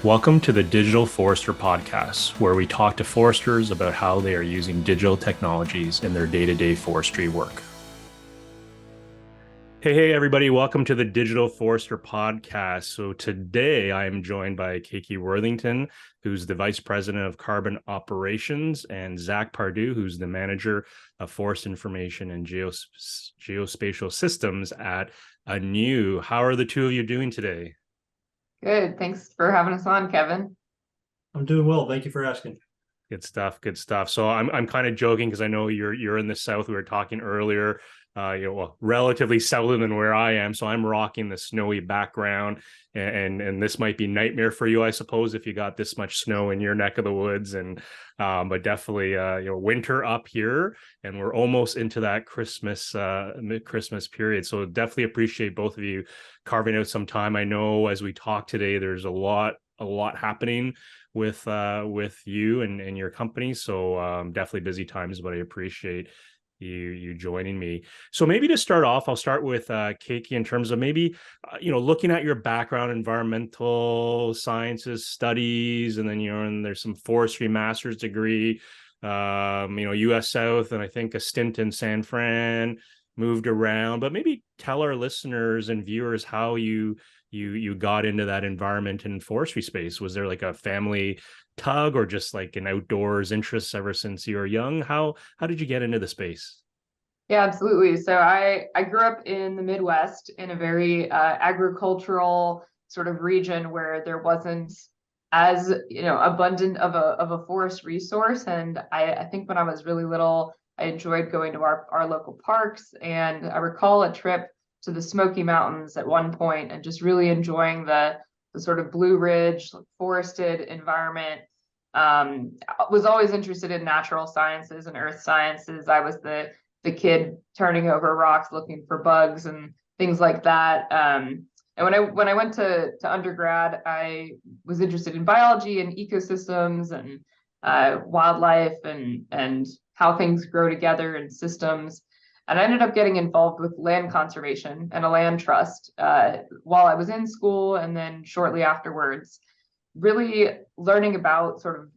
Welcome to the Digital Forester Podcast, where we talk to foresters about how they are using digital technologies in their day-to-day forestry work. Hey, everybody. Welcome to the Digital Forester Podcast. So today I am joined by Cakey Worthington, who's the Vice President of Carbon Operations, and Zach Pardue, who's the Manager of Forest Information and Geospatial Systems at Anew. How are the two of you doing today? Good. Thanks for having us on, Kevin. I'm doing well. Thank you for asking. Good stuff. Good stuff. So I'm kind of joking because I know you're in the south. We were talking earlier, relatively southern than where I am. So I'm rocking the snowy background, and this might be nightmare for you, I suppose, if you got this much snow in your neck of the woods. And but definitely, winter up here, and we're almost into that Christmas mid-Christmas period. So definitely appreciate both of you carving out some time. I know as we talk today, there's a lot happening with you and your company. So definitely busy times, but I appreciate you joining me. So maybe to start off, I'll start with Cakey in terms of maybe looking at your background, environmental sciences studies, and then and there's some forestry master's degree, US South, and I think a stint in San Fran, moved around. But maybe tell our listeners and viewers how you got into that environment and forestry space. Was there like a family tug or just like an outdoors interest ever since you were young? How did you get into the space? Yeah, absolutely. So I grew up in the Midwest in a very agricultural sort of region where there wasn't as abundant of a forest resource. And I think when I was really little, I enjoyed going to our local parks. And I recall a trip to the Smoky Mountains at one point and just really enjoying the sort of Blue Ridge forested environment. Was always interested in natural sciences and earth sciences. I was the kid turning over rocks looking for bugs and things like that. And when I went to undergrad, I was interested in biology and ecosystems and wildlife and how things grow together in systems. And I ended up getting involved with land conservation and a land trust while I was in school, and then shortly afterwards, really learning about sort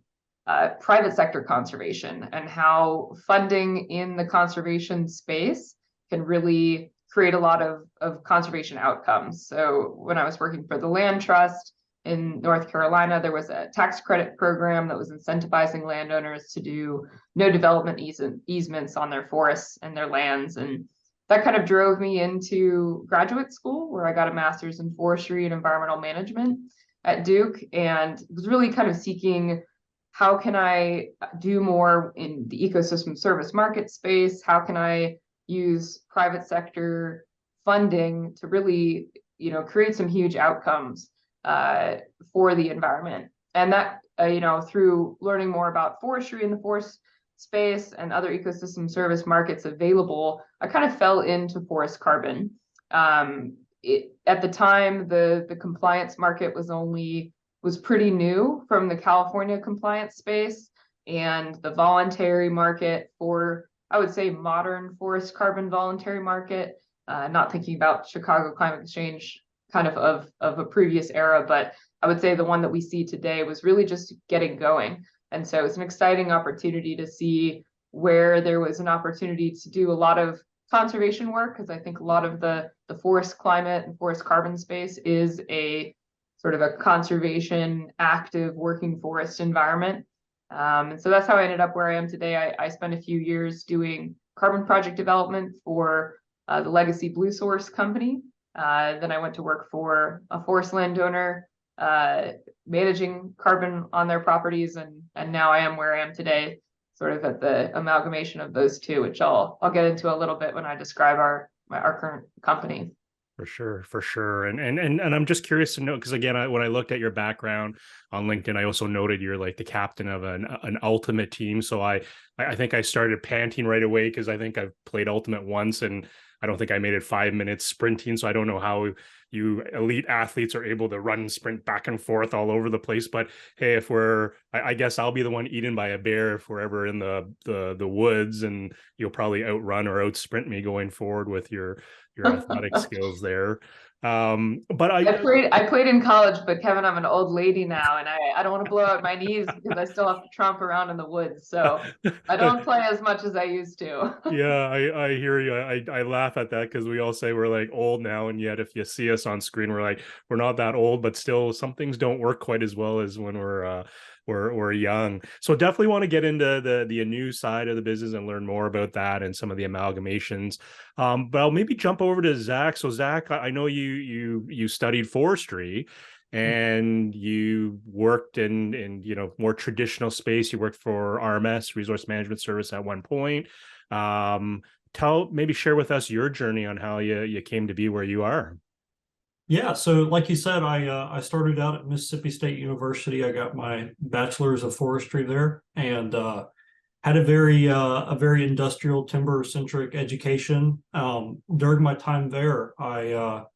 of private sector conservation and how funding in the conservation space can really create a lot of conservation outcomes. So when I was working for the land trust in North Carolina, there was a tax credit program that was incentivizing landowners to do no development easements on their forests and their lands. And that kind of drove me into graduate school, where I got a master's in forestry and environmental management at Duke, and was really kind of seeking, how can I do more in the ecosystem service market space? How can I use private sector funding to really, create some huge outcomes for the environment? And that, through learning more about forestry in the forest space and other ecosystem service markets available, I kind of fell into forest carbon. At the time, the compliance market was pretty new from the California compliance space, and the voluntary market for, I would say, modern forest carbon voluntary market, not thinking about Chicago Climate Exchange kind of a previous era, but I would say the one that we see today was really just getting going. And so it's an exciting opportunity to see where there was an opportunity to do a lot of conservation work, because I think a lot of the forest climate and forest carbon space is a sort of a conservation active working forest environment. And so that's how I ended up where I am today. I spent a few years doing carbon project development for the legacy Bluesource company. Then I went to work for a forest landowner, managing carbon on their properties, and now I am where I am today, sort of at the amalgamation of those two, which I'll get into a little bit when I describe our current company. For sure. And I'm just curious to know, because again, when I looked at your background on LinkedIn, I also noted you're like the captain of an ultimate team. So I think I started panting right away, because I think I've played ultimate once, and I don't think I made it 5 minutes sprinting. So I don't know how you elite athletes are able to run and sprint back and forth all over the place. But hey, I guess I'll be the one eaten by a bear if we're ever in the woods, and you'll probably outrun or outsprint me going forward with your athletic skills there. But I played in college, but Kevin, I'm an old lady now, and I don't want to blow out my knees because I still have to tromp around in the woods. So I don't play as much as I used to. Yeah, I hear you. I laugh at that because we all say we're like old now, and yet if you see us on screen, we're like we're not that old, but still some things don't work quite as well as when we're young. So definitely want to get into the Anew side of the business and learn more about that and some of the amalgamations. But I'll maybe jump over to Zach. So Zach, I know you studied forestry and you worked in more traditional space. You worked for RMS, Resource Management Service, at one point. Maybe share with us your journey on how you came to be where you are. Yeah, so like you said, I started out at Mississippi State University. I got my bachelor's of forestry there, and had a very industrial timber centric education. During my time there, I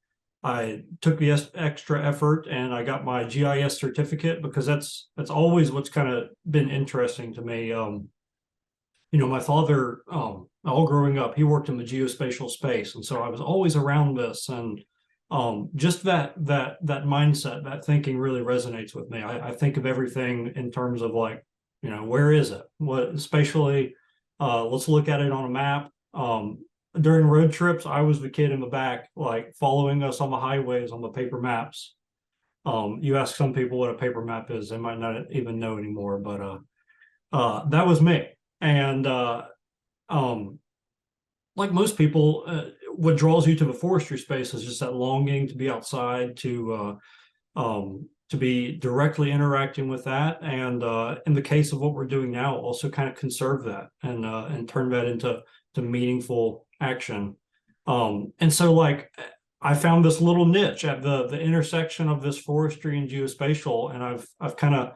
took the extra effort and I got my GIS certificate because that's always what's kind of been interesting to me. My father, all growing up, he worked in the geospatial space, and so I was always around this, and just that mindset, that thinking really resonates with me. I think of everything in terms of like, where is it? What spatially? Let's look at it on a map. During road trips, I was the kid in the back, like following us on the highways on the paper maps. You ask some people what a paper map is, they might not even know anymore, but that was me. And like most people, what draws you to the forestry space is just that longing to be outside, to be directly interacting with that, and in the case of what we're doing now, also kind of conserve that and turn that into meaningful action. And so like I found this little niche at the intersection of this forestry and geospatial, and I've kind of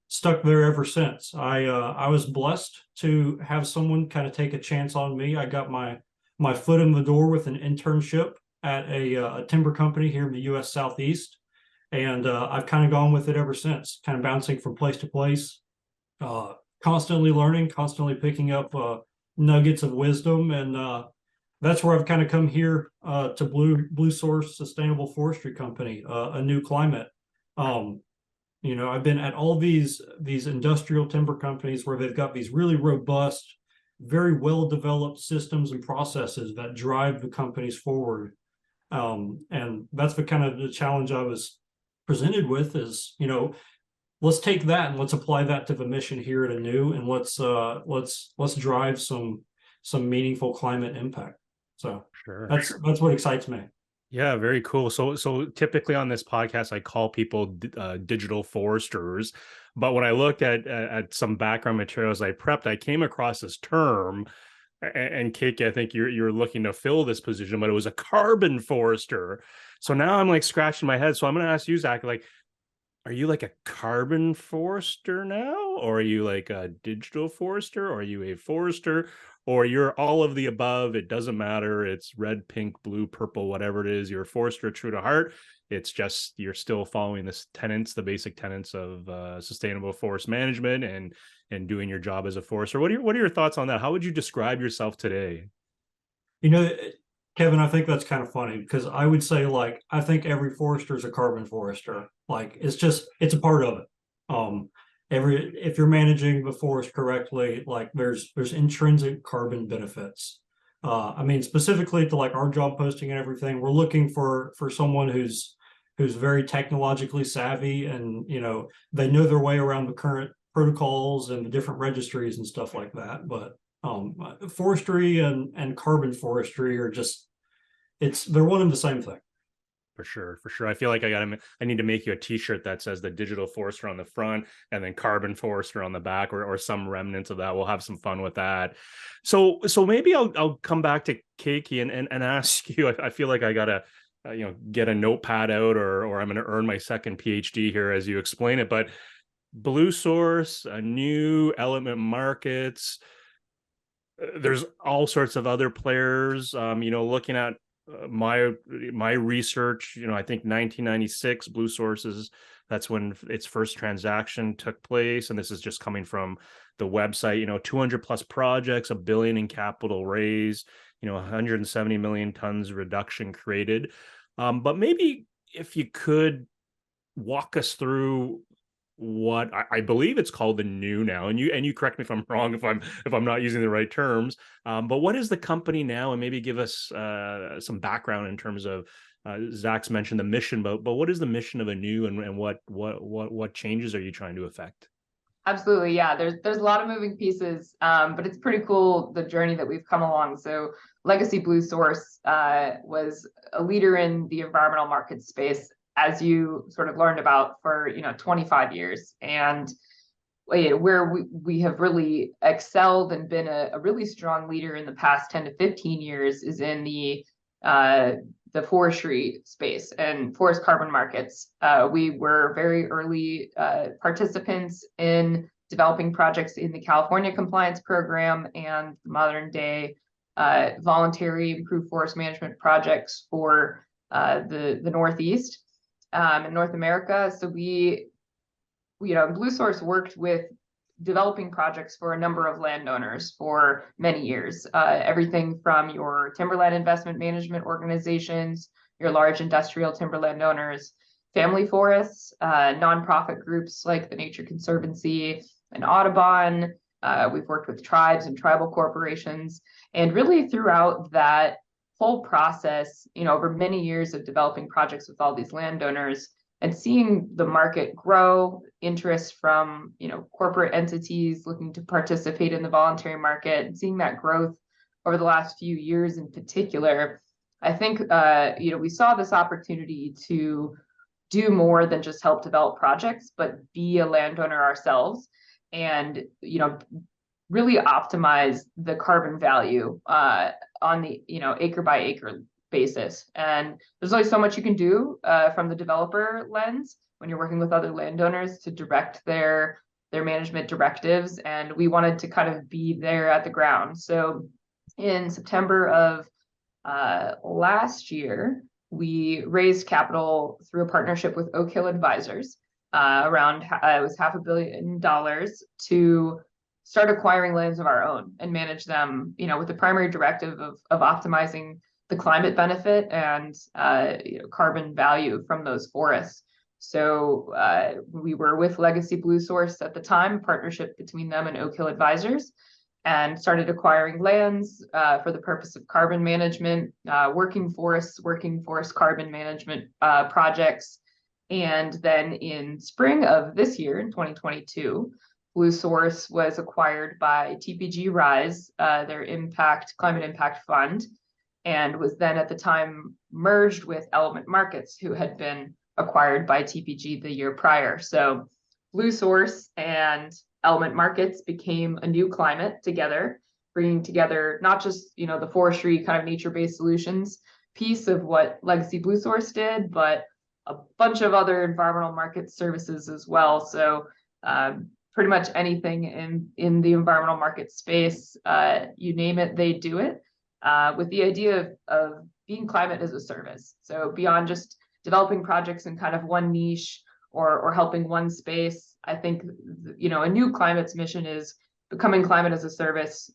stuck there ever since. I was blessed to have someone kind of take a chance on me. I got my foot in the door with an internship at a timber company here in the U.S. Southeast, and I've kind of gone with it ever since, kind of bouncing from place to place, constantly learning, constantly picking up nuggets of wisdom, and that's where I've kind of come here to Bluesource Sustainable Forestry Company, Anew Climate. I've been at all these industrial timber companies where they've got these really robust, very well-developed systems and processes that drive the companies forward. And that's the kind of the challenge I was presented with is, let's take that and let's apply that to the mission here at Anew, and let's drive some meaningful climate impact. So Sure. That's what excites me. Yeah, very cool. So typically on this podcast, I call people digital foresters, but when I looked at some background materials I prepped, I came across this term. And Cakey, I think you're looking to fill this position, but it was a carbon forester. So now I'm like scratching my head. So I'm going to ask you, Zach, like, are you like a carbon forester now, or are you like a digital forester, or are you a forester, or you're all of the above? It doesn't matter. It's red, pink, blue, purple, whatever it is. You're a forester true to heart. It's just you're still following the basic tenets of sustainable forest management and doing your job as a forester. What are your thoughts on that? How would you describe yourself today? Kevin, I think that's kind of funny because I would say, like, I think every forester is a carbon forester. Like, it's a part of it. If you're managing the forest correctly, like there's intrinsic carbon benefits. I mean, specifically to like our job posting and everything, we're looking for someone who's very technologically savvy, and they know their way around the current protocols and the different registries and stuff like that. But forestry and carbon forestry are they're one and the same thing. For sure. I feel like I need to make you a t-shirt that says the digital forester on the front and then carbon forester on the back, or some remnants of that. We'll have some fun with that. So maybe I'll come back to Cakey and ask you, I feel like I gotta get a notepad out, or I'm going to earn my second PhD here as you explain it. But Bluesource, Anew, Element Markets, there's all sorts of other players. Looking at my research, I think 1996 Bluesources, that's when its first transaction took place, and this is just coming from the website. 200 plus projects, $1 billion in capital raised, 170 million tons reduction created. But maybe if you could walk us through what I believe it's called Anew now, and you correct me if I'm wrong, if I'm not using the right terms. But what is the company now, and maybe give us some background in terms of Zach's mentioned the mission, but what is the mission of Anew, and what changes are you trying to affect? Absolutely, yeah. There's a lot of moving pieces, but it's pretty cool the journey that we've come along. So Legacy Bluesource was a leader in the environmental market space, as you sort of learned about, for 25 years, and where we have really excelled and been a really strong leader in the past 10 to 15 years is in the forestry space and forest carbon markets. We were very early participants in developing projects in the California compliance program and modern day voluntary improved forest management projects for the Northeast in North America. So Bluesource worked with developing projects for a number of landowners for many years. Everything from your timberland investment management organizations, your large industrial timberland owners, family forests, nonprofit groups like the Nature Conservancy and Audubon. We've worked with tribes and tribal corporations, and really throughout that whole process, over many years of developing projects with all these landowners, and seeing the market grow, interest from corporate entities looking to participate in the voluntary market, and seeing that growth over the last few years in particular, I think we saw this opportunity to do more than just help develop projects, but be a landowner ourselves, and really optimize the carbon value on the acre by acre basis. And there's only so much you can do from the developer lens when you're working with other landowners to direct their management directives. And we wanted to kind of be there at the ground. So in September of last year, we raised capital through a partnership with Oak Hill Advisors, around it was $500 million, to start acquiring lands of our own and manage them, with the primary directive of optimizing the climate benefit and carbon value from those forests. So we were with Legacy Bluesource at the time, a partnership between them and Oak Hill Advisors, and started acquiring lands for the purpose of carbon management, working forest carbon management projects. And then in spring of this year, in 2022, Bluesource was acquired by TPG Rise, their climate impact fund, and was then at the time merged with Element Markets, who had been acquired by TPG the year prior. So Bluesource and Element Markets became Anew Climate together, bringing together not just the forestry kind of nature-based solutions piece of what Legacy Bluesource did, but a bunch of other environmental market services as well. So pretty much anything in the environmental market space, you name it, they do it, with the idea of being climate as a service. So beyond just developing projects in kind of one niche or helping one space, I think Anew Climate's mission is becoming climate as a service,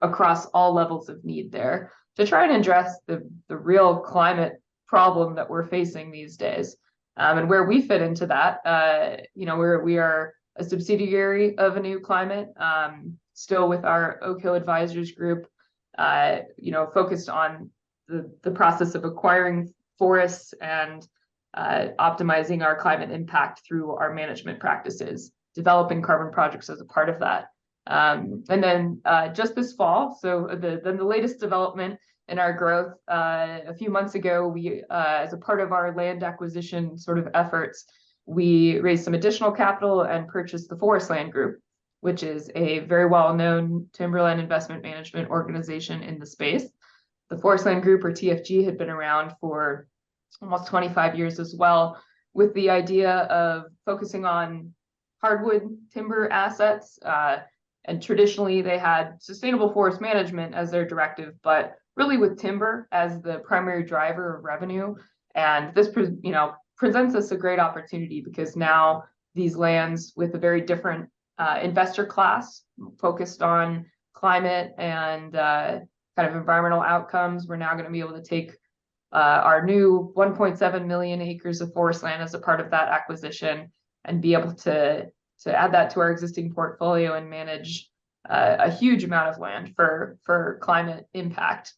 across all levels of need there, to try and address the real climate problem that we're facing these days. And where we fit into that, we are a subsidiary of Anew Climate, still with our Oak Hill Advisors group, focused on the process of acquiring forests and optimizing our climate impact through our management practices, developing carbon projects as a part of that. And then just this fall, so the latest development in our growth, a few months ago, we, as a part of our land acquisition sort of efforts, we raised some additional capital and purchased the Forestland Group, which is a very well-known timberland investment management organization in the space. The Forestland Group, or TFG, had been around for almost 25 years as well, with the idea of focusing on hardwood timber assets. And traditionally, they had sustainable forest management as their directive, but really with timber as the primary driver of revenue. And this, presents us a great opportunity, because now these lands with a very different investor class focused on climate and kind of environmental outcomes, we're now going to be able to take our new 1.7 million acres of forest land as a part of that acquisition, and be able to add that to our existing portfolio and manage a huge amount of land for climate impact.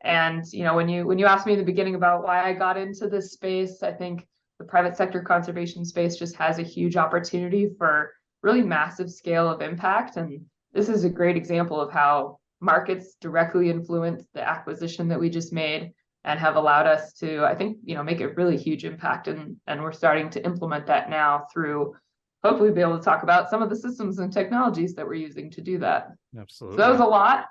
And when you asked me in the beginning about why I got into this space, I think the private sector conservation space just has a huge opportunity for really massive scale of impact. And this is a great example of how markets directly influence the acquisition that we just made and have allowed us to, I think, make a really huge impact. And we're starting to implement that now through, hopefully be able to talk about some of the systems and technologies that we're using to do that. Absolutely. So that was a lot.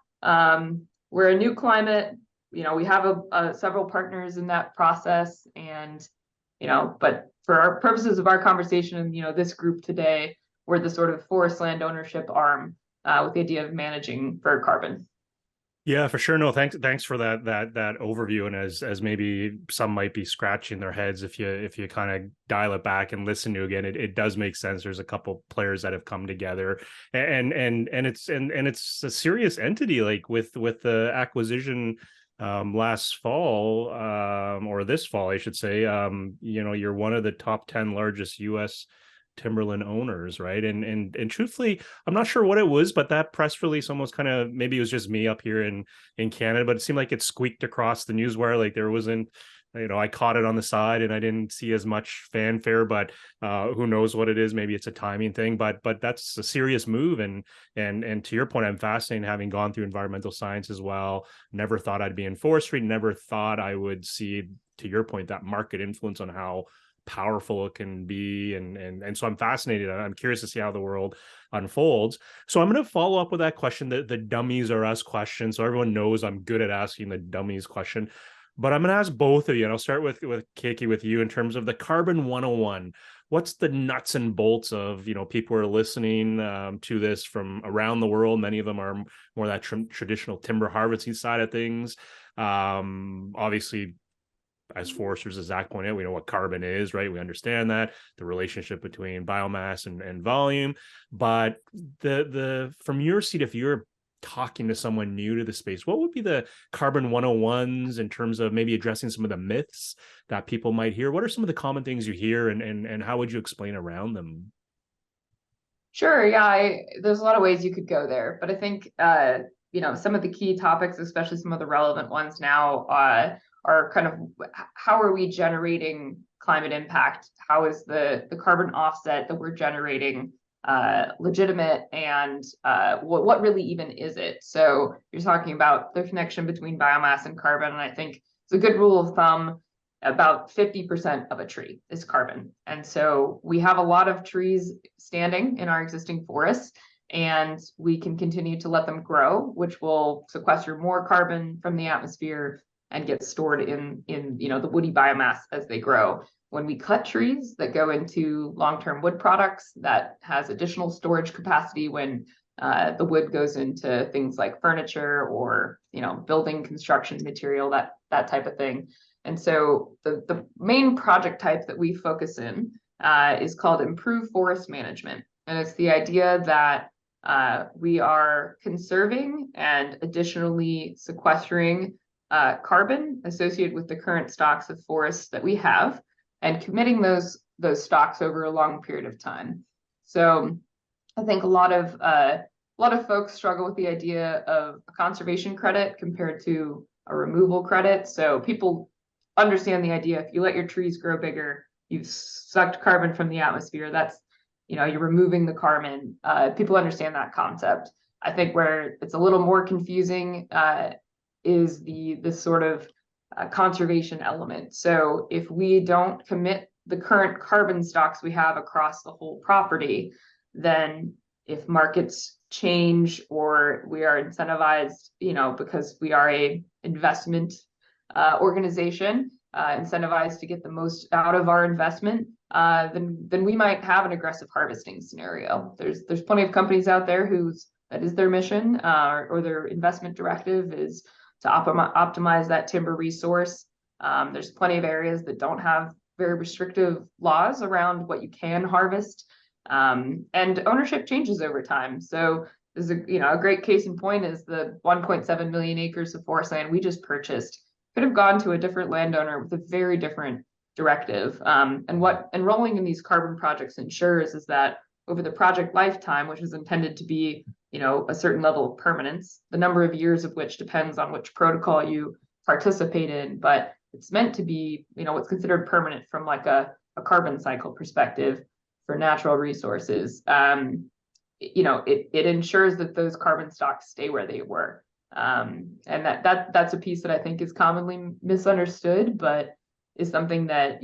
We're a new climate, we have several partners in that process, and but for our purposes of our conversation, this group today, we're the sort of forest land ownership arm with the idea of managing for carbon. Yeah, for sure. No, thanks for that overview. And as maybe some might be scratching their heads, if you kind of dial it back and listen to again, it does make sense. There's a couple players that have come together, and it's a serious entity, like with the acquisition last fall, or this fall, I should say. You're one of the top 10 largest US timberland owners, right? And truthfully, I'm not sure what it was, but that press release almost kind of, maybe it was just me up here in Canada, but it seemed like it squeaked across the newswire. Like there wasn't, I caught it on the side and I didn't see as much fanfare, but who knows what it is? Maybe it's a timing thing, but that's a serious move. And to your point, I'm fascinated, having gone through environmental science as well. Never thought I'd be in forestry. Never thought I would see, to your point, that market influence on how powerful it can be, and so I'm fascinated. I'm curious to see how the world unfolds. So I'm going to follow up with that question, the dummies are us question, so everyone knows I'm good at asking the dummies question. But I'm going to ask both of you, and I'll start with Cakey, with you, in terms of the carbon 101. What's the nuts and bolts of, people are listening to this from around the world. Many of them are more that traditional timber harvesting side of things. Obviously, as foresters, as Zach pointed out, we know what carbon is, right? We understand that, the relationship between biomass and volume. But from your seat, if you're talking to someone new to the space, what would be the carbon 101s in terms of maybe addressing some of the myths that people might hear? What are some of the common things you hear, and how would you explain around them? Sure. Yeah, there's a lot of ways you could go there, but I think some of the key topics, especially some of the relevant ones now, are kind of, how are we generating climate impact? How is the carbon offset that we're generating legitimate, and what really even is it? So you're talking about the connection between biomass and carbon, and I think it's a good rule of thumb, about 50% of a tree is carbon. And so we have a lot of trees standing in our existing forests, and we can continue to let them grow, which will sequester more carbon from the atmosphere and get stored in the woody biomass as they grow. When we cut trees that go into long-term wood products, that has additional storage capacity when the wood goes into things like furniture or building construction material, that type of thing. And so the main project type that we focus in is called improved forest management, and it's the idea that we are conserving and additionally sequestering carbon associated with the current stocks of forests that we have, and committing those stocks over a long period of time. So I think a lot of folks struggle with the idea of a conservation credit compared to a removal credit. So people understand the idea, if you let your trees grow bigger, you've sucked carbon from the atmosphere. That's, you're removing the carbon. People understand that concept. I think where it's a little more confusing is the sort of conservation element. So if we don't commit the current carbon stocks we have across the whole property, then if markets change or we are incentivized, because we are a investment organization, incentivized to get the most out of our investment, then we might have an aggressive harvesting scenario. There's plenty of companies out there that is their mission, or their investment directive is to optimize that timber resource. There's plenty of areas that don't have very restrictive laws around what you can harvest, and ownership changes over time. So there's a great case in point is the 1.7 million acres of forest land we just purchased could have gone to a different landowner with a very different directive. And what enrolling in these carbon projects ensures is that over the project lifetime, which is intended to be, a certain level of permanence, the number of years of which depends on which protocol you participate in, but it's meant to be, what's considered permanent from like a carbon cycle perspective for natural resources. It ensures that those carbon stocks stay where they were. And that's a piece that I think is commonly misunderstood, but is something that,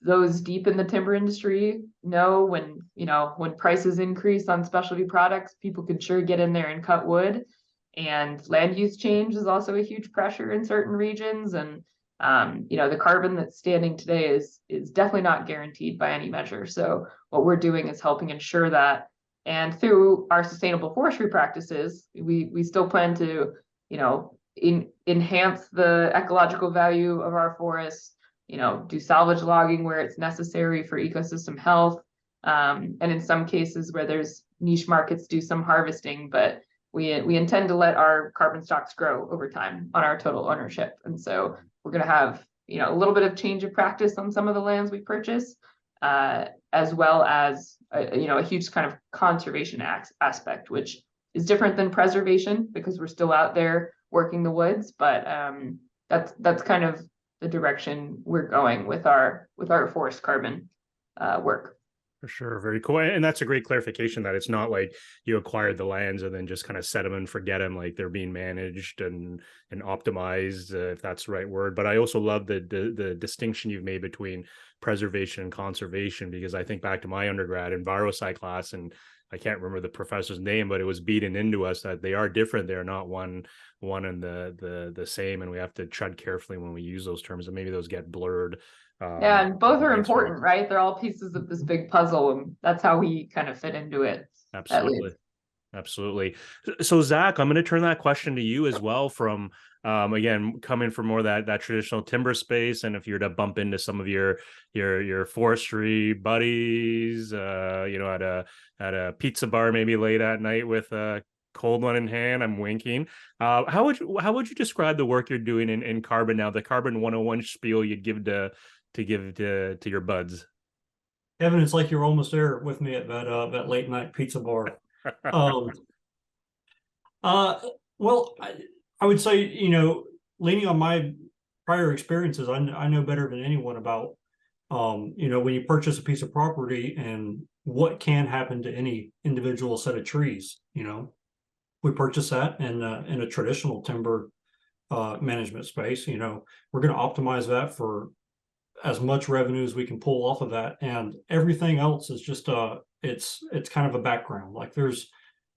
those deep in the timber industry know when prices increase on specialty products, people can sure get in there and cut wood. And land use change is also a huge pressure in certain regions. And, the carbon that's standing today is definitely not guaranteed by any measure. So what we're doing is helping ensure that. And through our sustainable forestry practices, we still plan to, enhance the ecological value of our forests, do salvage logging where it's necessary for ecosystem health. And in some cases where there's niche markets, do some harvesting, but we intend to let our carbon stocks grow over time on our total ownership. And so we're going to have, a little bit of change of practice on some of the lands we purchase, as well as, a huge kind of conservation aspect, which is different than preservation because we're still out there working the woods. But that's kind of the direction we're going with our forest carbon work. For sure. Very cool. And that's a great clarification that it's not like you acquired the lands and then just kind of set them and forget them, like they're being managed and optimized, if that's the right word. But I also love the distinction you've made between preservation and conservation, because I think back to my undergrad envirosci class, and I can't remember the professor's name, but it was beaten into us that they are different. They're not one and the same. And we have to tread carefully when we use those terms, and maybe those get blurred. Yeah, and both are important, right? They're all pieces of this big puzzle, and that's how we kind of fit into it. Absolutely. So Zach, I'm going to turn that question to you as well, from again, coming from more that traditional timber space. And if you're to bump into some of your forestry buddies, at a pizza bar, maybe late at night with a cold one in hand, I'm winking. How would you describe the work you're doing in carbon now, the carbon 101 spiel you'd give to your buds? Kevin, it's like you're almost there with me at that late night pizza bar. Well, I would say, leaning on my prior experiences, I know better than anyone about, when you purchase a piece of property and what can happen to any individual set of trees. We purchase that in a traditional timber management space. We're going to optimize that for as much revenue as we can pull off of that, and everything else is just it's kind of a background. Like there's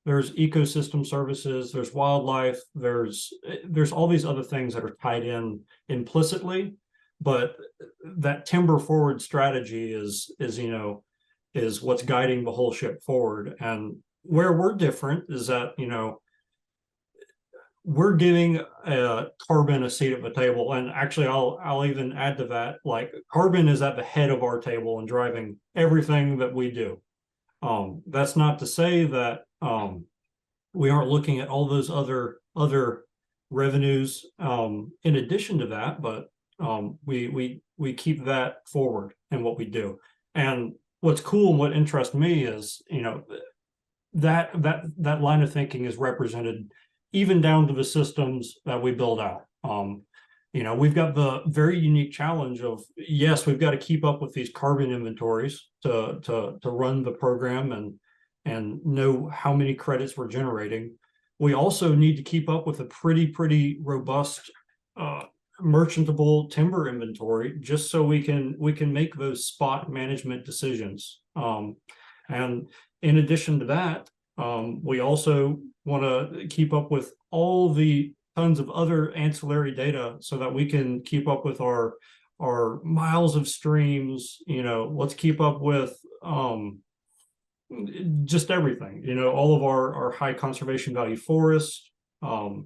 ecosystem services, there's wildlife, there's all these other things that are tied in implicitly, but that timber forward strategy is what's guiding the whole ship forward. And where we're different is that we're giving carbon a seat at the table. And actually, I'll even add to that, like carbon is at the head of our table and driving everything that we do. That's not to say that we aren't looking at all those other revenues in addition to that, but we keep that forward in what we do. And what's cool and what interests me is that line of thinking is represented even down to the systems that we build out. We've got the very unique challenge of, yes, we've got to keep up with these carbon inventories to run the program and know how many credits we're generating. We also need to keep up with a pretty robust merchantable timber inventory, just so we can make those spot management decisions. And in addition to that, we also want to keep up with all the tons of other ancillary data so that we can keep up with our miles of streams. Let's keep up with just everything, all of our high conservation value forests. We want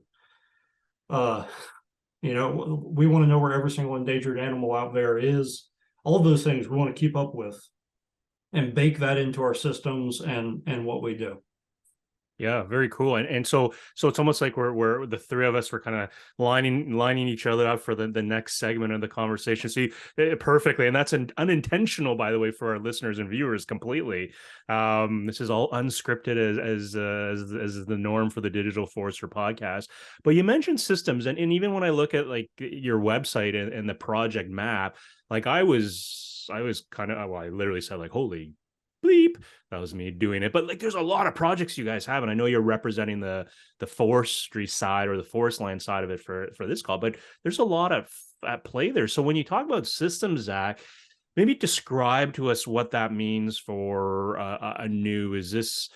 to know where every single endangered animal out there is. All of those things we want to keep up with and bake that into our systems and what we do. Yeah, very cool. And so it's almost like we're the three of us were kind of lining each other up for the next segment of the conversation. So perfectly, and that's unintentional, by the way, for our listeners and viewers completely. This is all unscripted as the norm for the Digital Forester podcast. But you mentioned systems, and even when I look at like your website and the project map, like I was kind of, well, I literally said like, holy bleep, that was me doing it. But like there's a lot of projects you guys have, and I know you're representing the forestry side or the forest land side of it for this call, but there's a lot of at play there. So when you talk about systems, Zach, maybe describe to us what that means for Anew. Is this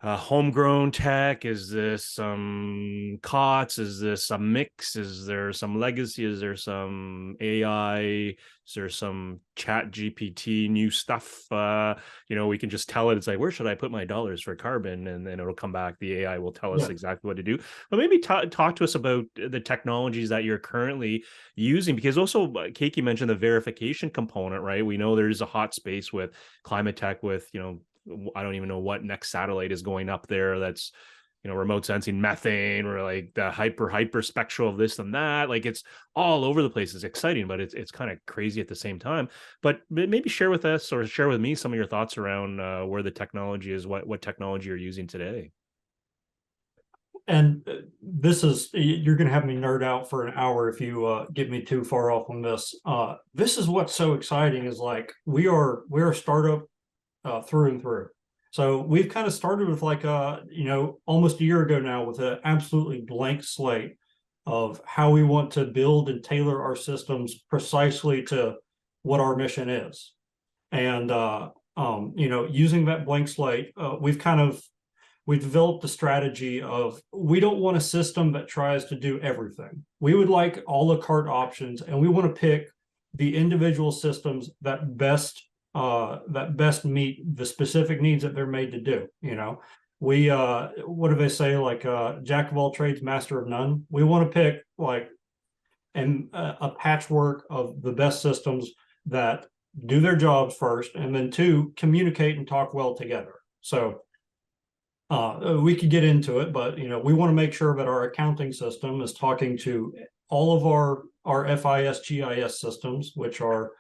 homegrown tech? Is this some COTS? Is this a mix? Is there some legacy? Is there some AI? Is there some chat GPT new stuff? We can just tell it, it's like, where should I put my dollars for carbon? And then it'll come back. The AI will tell us exactly what to do. But maybe talk to us about the technologies that you're currently using, because also Cakey mentioned the verification component, right? We know there's a hot space with climate tech with, I don't even know what next satellite is going up there that's remote sensing methane, or like the hyper spectral of this and that. Like it's all over the place. It's exciting, but it's kind of crazy at the same time. But maybe share with us or share with me some of your thoughts around where the technology is, what technology you're using today. And this is, you're going to have me nerd out for an hour if you get me too far off on this. This is what's so exciting, is like we're a startup through and through. So we've kind of started with like almost a year ago now with an absolutely blank slate of how we want to build and tailor our systems precisely to what our mission is. And using that blank slate, we've developed a strategy of, we don't want a system that tries to do everything. We would like a la carte options, and we want to pick the individual systems that best meet the specific needs that they're made to do. We what do they say, like jack of all trades, master of none. We want to pick like a patchwork of the best systems that do their jobs first, and then two, communicate and talk well together. So we could get into it, but we want to make sure that our accounting system is talking to all of our FIS GIS systems, which are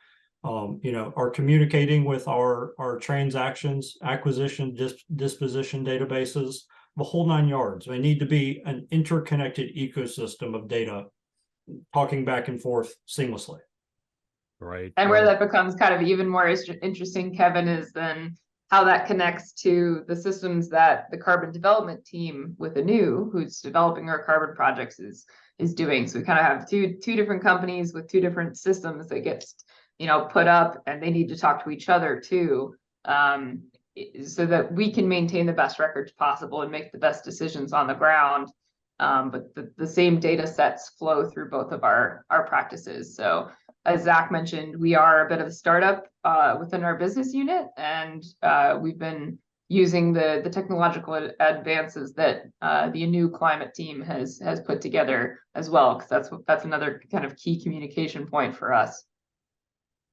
are communicating with our transactions, acquisition, disposition databases, the whole 9 yards. They need to be an interconnected ecosystem of data talking back and forth seamlessly. Right. And where that becomes kind of even more interesting, Kevin, is then how that connects to the systems that the carbon development team with Anew, who's developing our carbon projects, is doing. So we kind of have two different companies with two different systems that get put up, and they need to talk to each other too, so that we can maintain the best records possible and make the best decisions on the ground. But the same data sets flow through both of our practices. So as Zach mentioned, we are a bit of a startup within our business unit, and we've been using the technological advances that the Anew climate team has put together as well, because that's another kind of key communication point for us.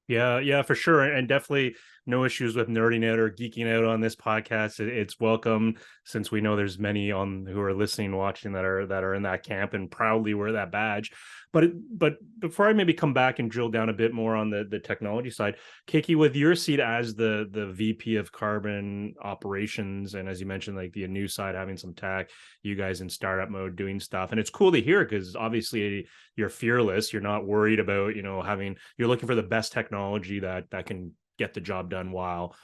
Yeah, for sure. And definitely no issues with nerding out or geeking out on this podcast. It's welcome, since we know there's many who are listening, watching that are in that camp and proudly wear that badge. But before I maybe come back and drill down a bit more on the technology side, Cakey, with your seat as the VP of carbon operations, and as you mentioned, like the Anew side having some tech, you guys in startup mode doing stuff, and it's cool to hear, because obviously you're fearless. You're not worried about you're looking for the best technology that can get the job done while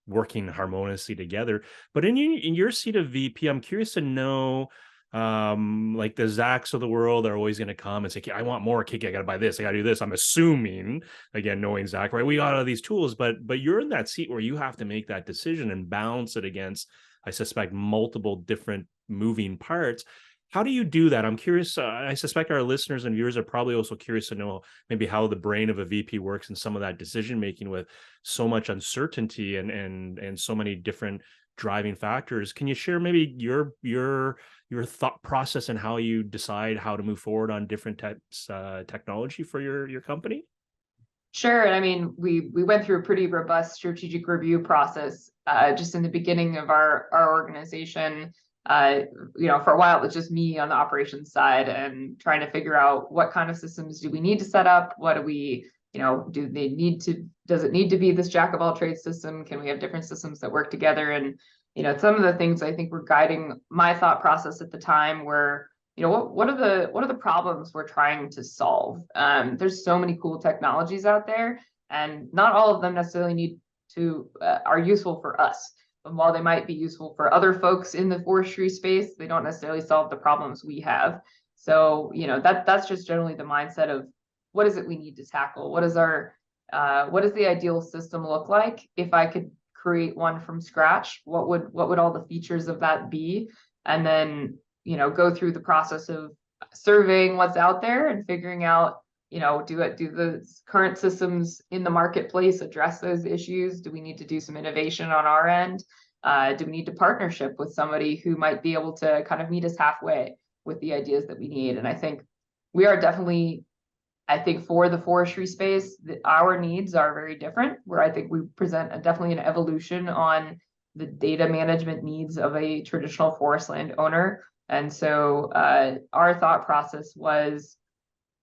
working harmoniously together. But in your seat of VP, I'm curious to know, like the Zachs of the world are always going to come and say, I want more, Cakey, I got to buy this, I got to do this. I'm assuming, again, knowing Zach, right, we got all these tools, but you're in that seat where you have to make that decision and balance it against, I suspect, multiple different moving parts. How do you do that? I'm curious. I suspect our listeners and viewers are probably also curious to know maybe how the brain of a VP works and some of that decision making with so much uncertainty and so many different driving factors. Can you share maybe your thought process and how you decide how to move forward on different types technology for your company? Sure. I mean, we went through a pretty robust strategic review process just in the beginning of our organization. For a while it was just me on the operations side and trying to figure out what kind of systems do we need to set up? What do we, does it need to be this jack of all trades system? Can we have different systems that work together? And, some of the things I think were guiding my thought process at the time were, what are the problems we're trying to solve? There's so many cool technologies out there, and not all of them necessarily are useful for us. And while they might be useful for other folks in the forestry space, they don't necessarily solve the problems we have. So, that's just generally the mindset of what is it we need to tackle? What does the ideal system look like? If I could create one from scratch, what would all the features of that be? And then go through the process of surveying what's out there and figuring out, do the current systems in the marketplace address those issues? Do we need to do some innovation on our end? Do we need to partnership with somebody who might be able to kind of meet us halfway with the ideas that we need? And I think we are definitely, for the forestry space, our needs are very different, where I think we present definitely an evolution on the data management needs of a traditional forest land owner. And so our thought process was,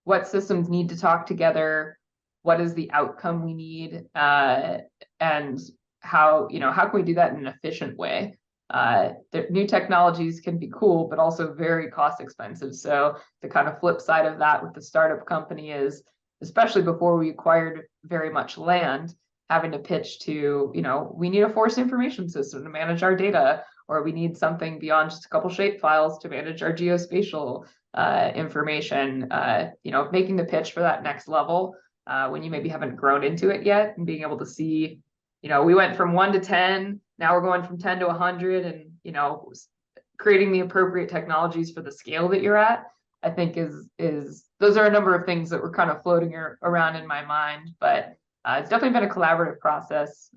what systems need to talk together? What is the outcome we need? And how can we do that in an efficient way? The new technologies can be cool, but also very cost expensive. So the kind of flip side of that with the startup company is, especially before we acquired very much land, having to pitch to, we need a forest information system to manage our data, or we need something beyond just a couple shape files to manage our geospatial information. Making the pitch for that next level when you maybe haven't grown into it yet, and being able to see, we went from 1 to 10, now we're going from 10 to 100, and creating the appropriate technologies for the scale that you're at, I think is those are a number of things that were kind of floating around in my mind. But it's definitely been a collaborative process.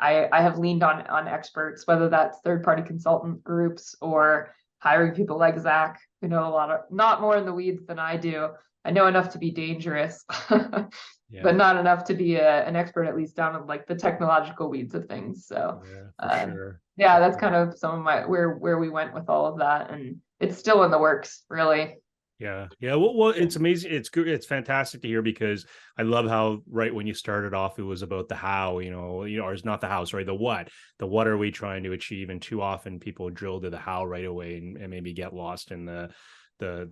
I have leaned on experts, whether that's third-party consultant groups or hiring people like Zach, who know not more in the weeds than I do. I know enough to be dangerous, but not enough to be an expert, at least down in like the technological weeds of things. So sure. That's kind of some of my where we went with all of that, and it's still in the works, really. Yeah. Well, it's amazing. It's good. It's fantastic to hear, because I love how right when you started off, it was about the how, or it's not the how, sorry, the what are we trying to achieve? And too often people drill to the how right away and maybe get lost in the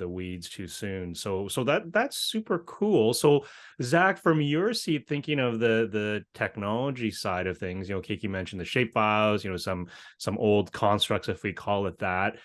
weeds too soon. So that's super cool. So Zach, from your seat, thinking of the technology side of things, Cakey mentioned the shape files, some old constructs, if we call it that.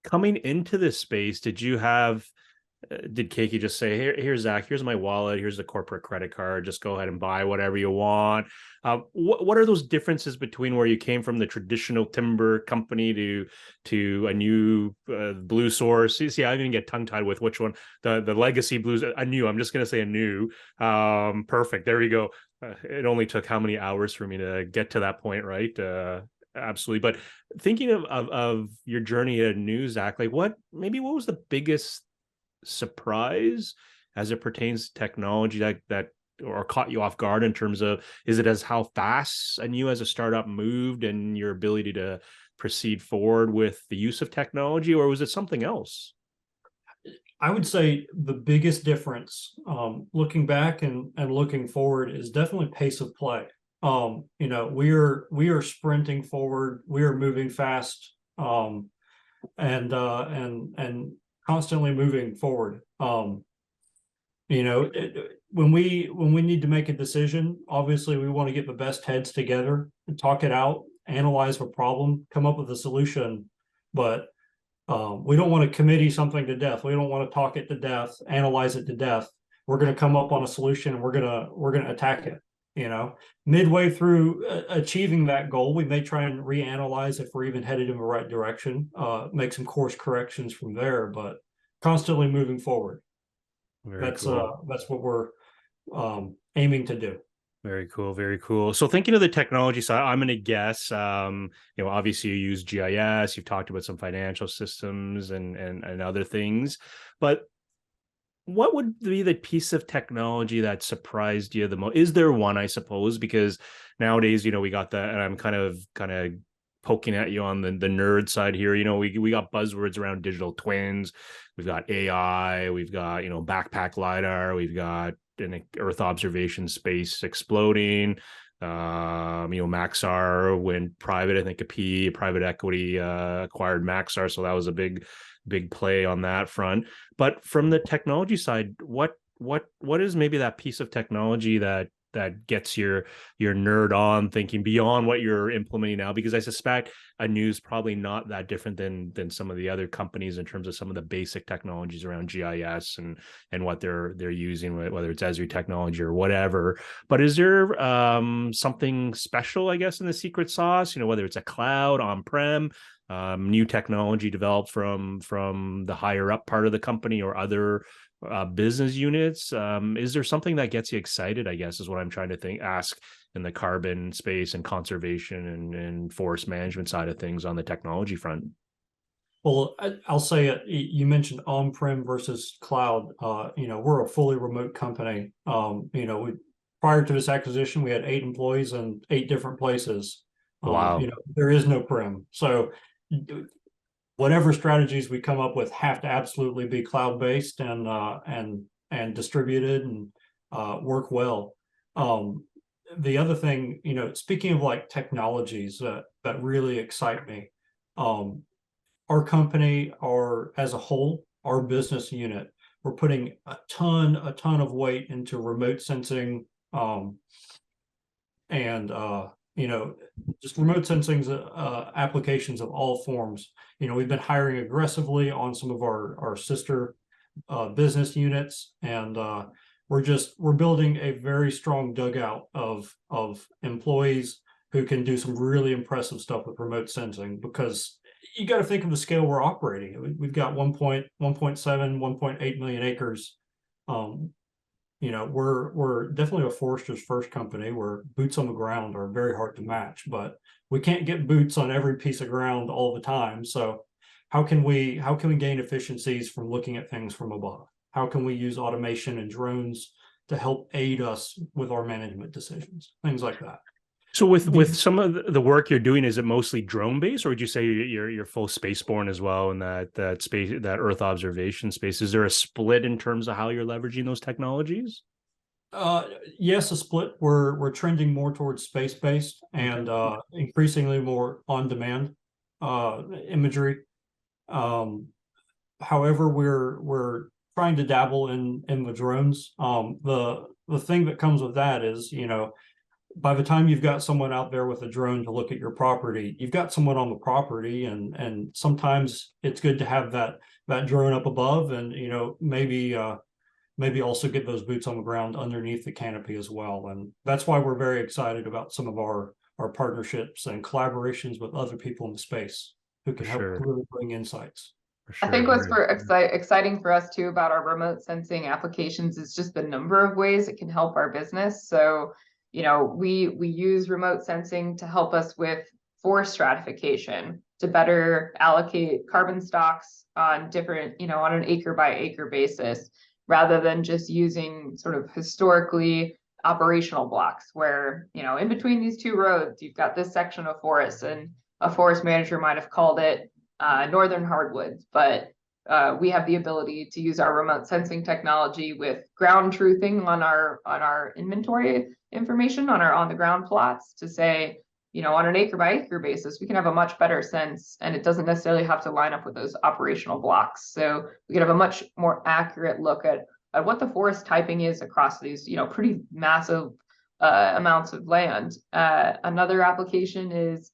Coming into this space, did Cakey just say, here's Zach, here's my wallet, here's the corporate credit card, just go ahead and buy whatever you want? What are those differences between where you came from, the traditional timber company, to Anew, Bluesource? See, I even get tongue tied with which one, the legacy Blues, Anew. I'm just going to say Anew. Perfect. There we go. It only took how many hours for me to get to that point, right? Absolutely. But thinking of your journey at Anew, Zach, like what was the biggest surprise as it pertains to technology that or caught you off guard, in terms of, is it as how fast Anew as a startup moved and your ability to proceed forward with the use of technology, or was it something else? I would say the biggest difference, looking back and looking forward, is definitely pace of play. We are sprinting forward, we are moving fast, and constantly moving forward. When we need to make a decision, obviously we want to get the best heads together and talk it out, analyze a problem, come up with a solution. But we don't want to committee something to death. We don't want to talk it to death, analyze it to death. We're going to come up on a solution, and we're going to attack it. Midway through achieving that goal, we may try and reanalyze if we're even headed in the right direction, make some course corrections from there, but constantly moving forward. That's what we're aiming to do. Very cool. Very cool. So thinking of the technology side, I'm going to guess, obviously you use GIS, you've talked about some financial systems and other things, but what would be the piece of technology that surprised you the most? Is there one, I suppose, because nowadays, we got that, and I'm kind of poking at you on the nerd side here. We got buzzwords around digital twins, we've got AI, we've got, backpack lidar, we've got an Earth observation space exploding. Maxar went private. I think a private equity acquired Maxar, so that was a big play on that front. But from the technology side, what is maybe that piece of technology that gets your nerd on thinking beyond what you're implementing now? Because I suspect Anew's probably not that different than some of the other companies in terms of some of the basic technologies around GIS and what they're using, whether it's Esri technology or whatever. But is there something special, I guess, in the secret sauce? Whether it's a cloud, on-prem, new technology developed from the higher up part of the company or other business units. Is there something that gets you excited, I guess, is what I'm trying to ask in the carbon space and conservation and forest management side of things on the technology front? Well, I'll say it. You mentioned on-prem versus cloud. We're a fully remote company. Prior to this acquisition, we had 8 employees in 8 different places. Wow. There is no prem. So whatever strategies we come up with have to absolutely be cloud-based and distributed and work well. The other thing, speaking of like technologies that really excite me, our company, as a whole, our business unit, we're putting a ton of weight into remote sensing, and just remote sensing applications of all forms. We've been hiring aggressively on some of our sister business units, and we're building a very strong dugout of employees who can do some really impressive stuff with remote sensing, because you got to think of the scale we're operating. We've got 1.8 million acres. We're definitely a forester's first company where boots on the ground are very hard to match, but we can't get boots on every piece of ground all the time. So how can we gain efficiencies from looking at things from above? How can we use automation and drones to help aid us with our management decisions? Things like that. So with some of the work you're doing, is it mostly drone based, or would you say you're full spaceborne as well in that space, that Earth observation space? Is there a split in terms of how you're leveraging those technologies? Yes, a split. We're trending more towards space based and increasingly more on demand imagery. However, we're trying to dabble in the drones. The thing that comes with that is, by the time you've got someone out there with a drone to look at your property, you've got someone on the property, and sometimes it's good to have that drone up above, and maybe also get those boots on the ground underneath the canopy as well. And that's why we're very excited about some of our partnerships and collaborations with other people in the space who can help really bring insights. I think what's exciting for us too about our remote sensing applications is just the number of ways it can help our business. So we use remote sensing to help us with forest stratification, to better allocate carbon stocks on different, on an acre by acre basis, rather than just using sort of historically operational blocks where, in between these 2 roads, you've got this section of forest, and a forest manager might have called it northern hardwoods, but we have the ability to use our remote sensing technology with ground truthing on our inventory information, on our on the ground plots, to say, on an acre by acre basis, we can have a much better sense, and it doesn't necessarily have to line up with those operational blocks. So we can have a much more accurate look at what the forest typing is across these, pretty massive amounts of land. Another application is,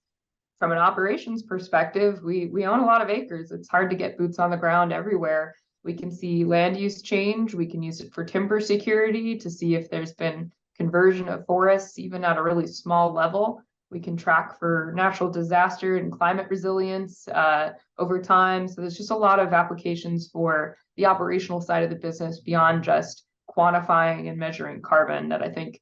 from an operations perspective, we own a lot of acres. It's hard to get boots on the ground everywhere. We can see land use change. We can use it for timber security to see if there's been conversion of forests, even at a really small level. We can track for natural disaster and climate resilience over time. So there's just a lot of applications for the operational side of the business beyond just quantifying and measuring carbon, that I think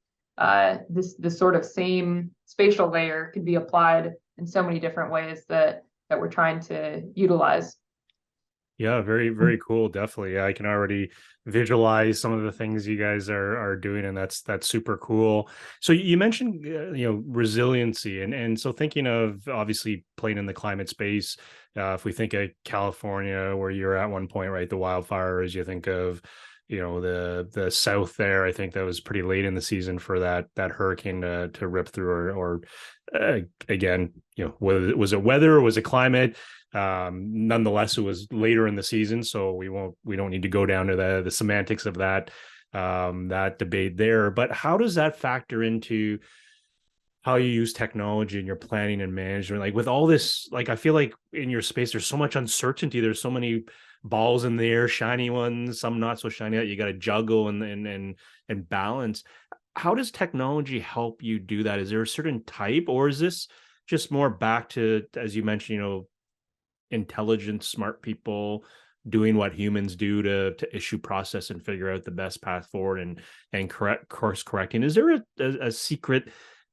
this sort of same spatial layer can be applied in so many different ways that we're trying to utilize. Yeah, very, very cool. Definitely. Yeah, I can already visualize some of the things you guys are doing, and that's super cool. So you mentioned resiliency, and so thinking of obviously playing in the climate space, if we think of California, where you're at one point, right, the wildfires, you think of the south there. I think that was pretty late in the season for that hurricane to rip through, or again, whether was it weather or was it climate? Nonetheless, it was later in the season, so we don't need to go down to the semantics of that debate there. But how does that factor into how you use technology in your planning and management? Like with all this, like I feel like in your space, there's so much uncertainty. There's so many balls in the air, shiny ones, some not so shiny that you got to juggle and balance. How does technology help you do that? Is there a certain type, or is this just more back to, as you mentioned, intelligent, smart people doing what humans do to issue, process, and figure out the best path forward and course correcting? Is there a secret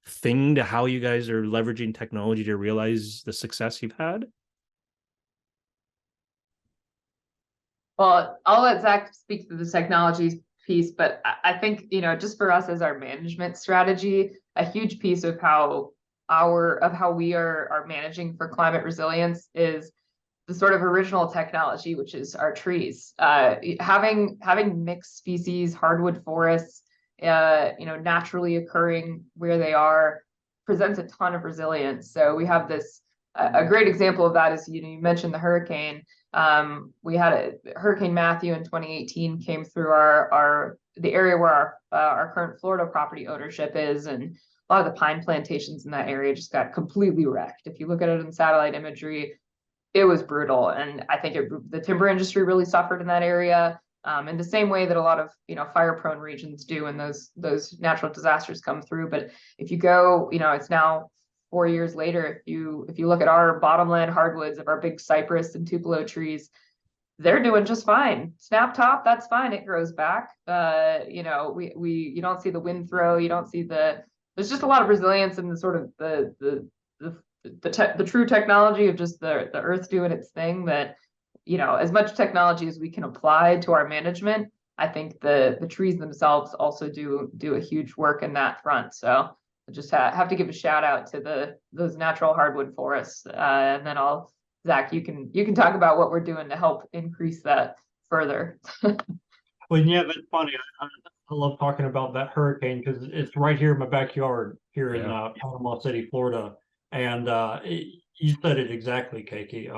thing to how you guys are leveraging technology to realize the success you've had? Well, I'll let Zach speak to the technology piece, but I think, just for us as our management strategy, a huge piece of how we are managing for climate resilience is the sort of original technology, which is our trees. Having mixed species, hardwood forests, naturally occurring where they are, presents a ton of resilience. So we have this. A great example of that is, you mentioned the hurricane. We had a Hurricane Matthew in 2018 came through the area where our current Florida property ownership is, and a lot of the pine plantations in that area just got completely wrecked. If you look at it in satellite imagery, it was brutal, and I think the timber industry really suffered in that area. In the same way that a lot of fire-prone regions do when those natural disasters come through. But if you go, it's now 4 years later. If you look at our bottomland hardwoods of our big cypress and tupelo trees, they're doing just fine. Snap top, that's fine. It grows back. You don't see the wind throw. You don't see there's just a lot of resilience in the sort of the true technology of just the earth doing its thing, that as much technology as we can apply to our management, I think the trees themselves also do a huge work in that front. So I just have to give a shout out to those natural hardwood forests, and then Zach, you can talk about what we're doing to help increase that further. Well, yeah, that's funny. I love talking about that hurricane because it's right here in my backyard here in Panama City, Florida. And you said it exactly, Cakey.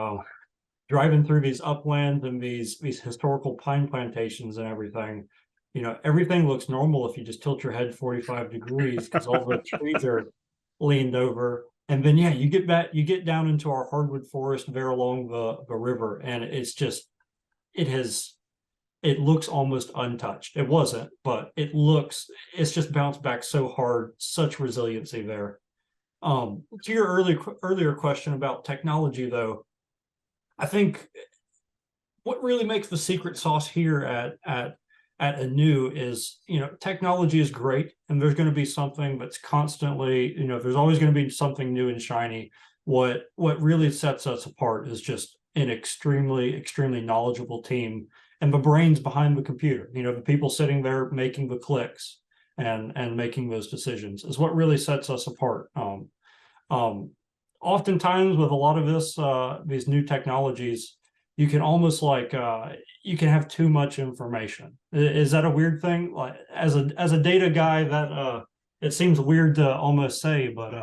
Driving through these uplands and these historical pine plantations and everything, everything looks normal if you just tilt your head 45 degrees because all the trees are leaned over. And then you get down into our hardwood forest there along the river, and it's just it looks almost untouched. It wasn't, but it's just bounced back so hard, such resiliency there. To your earlier question about technology, though, I think what really makes the secret sauce here at Anew is, technology is great, and there's going to be something that's constantly, there's always going to be something new and shiny. What really sets us apart is just an extremely, extremely knowledgeable team and the brains behind the computer. The people sitting there making the clicks and making those decisions is what really sets us apart. Oftentimes with a lot of these new technologies, you can almost you can have too much information. Is that a weird thing? Like as a data guy, that it seems weird to almost say, but